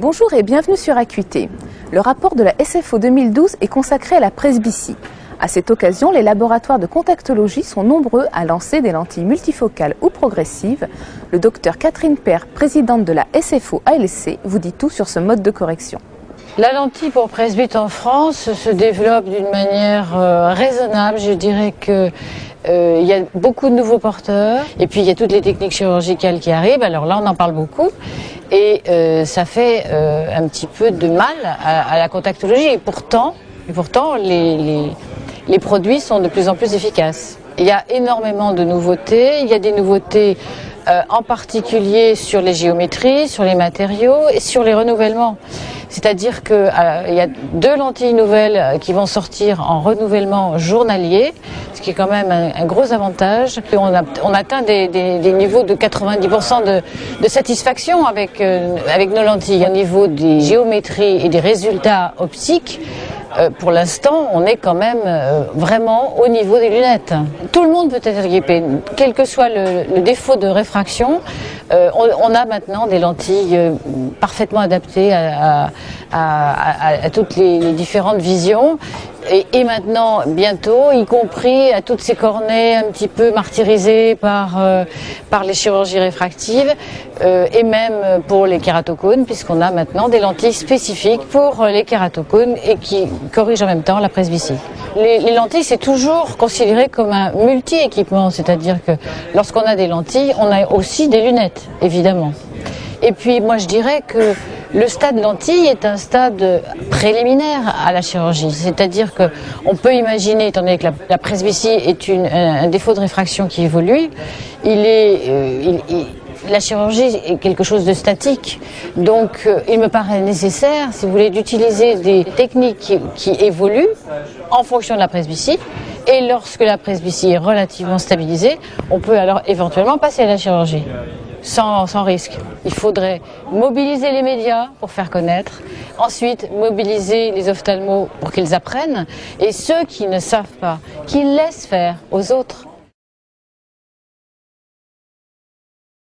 Bonjour et bienvenue sur Acuité. Le rapport de la SFO 2012 est consacré à la presbytie. À cette occasion, les laboratoires de contactologie sont nombreux à lancer des lentilles multifocales ou progressives. Le docteur Catherine Père, présidente de la SFO ALC, vous dit tout sur ce mode de correction. La lentille pour presbyte en France se développe d'une manière raisonnable. Je dirais que il y a beaucoup de nouveaux porteurs et puis il y a toutes les techniques chirurgicales qui arrivent. Alors là, on en parle beaucoup et ça fait un petit peu de mal à la contactologie. Et pourtant les produits sont de plus en plus efficaces. Il y a énormément de nouveautés. Il y a des nouveautés en particulier sur les géométries, sur les matériaux et sur les renouvellements. C'est-à-dire qu'il y a 2 lentilles nouvelles qui vont sortir en renouvellement journalier, ce qui est quand même un gros avantage. Et on atteint des niveaux de 90% de satisfaction avec nos lentilles. Au niveau des géométries et des résultats optiques, pour l'instant, on est quand même vraiment au niveau des lunettes. Tout le monde peut être équipé, quel que soit le défaut de réfraction. On a maintenant des lentilles parfaitement adaptées à toutes les différentes visions. Et maintenant, bientôt, y compris à toutes ces cornées un petit peu martyrisées par les chirurgies réfractives et même pour les kératocones, puisqu'on a maintenant des lentilles spécifiques pour les kératocones et qui corrigent en même temps la presbytie. Les lentilles, c'est toujours considéré comme un multi-équipement, c'est-à-dire que lorsqu'on a des lentilles, on a aussi des lunettes, évidemment. Et puis, moi, je dirais que le stade lentille est un stade préliminaire à la chirurgie. C'est-à-dire qu'on peut imaginer, étant donné que la presbytie est un défaut de réfraction qui évolue, la chirurgie est quelque chose de statique. Donc, il me paraît nécessaire, si vous voulez, d'utiliser des techniques qui évoluent en fonction de la presbytie. Et lorsque la presbytie est relativement stabilisée, on peut alors éventuellement passer à la chirurgie. Sans risque. Il faudrait mobiliser les médias pour faire connaître, ensuite mobiliser les ophtalmos pour qu'ils apprennent, et ceux qui ne savent pas, qu'ils laissent faire aux autres.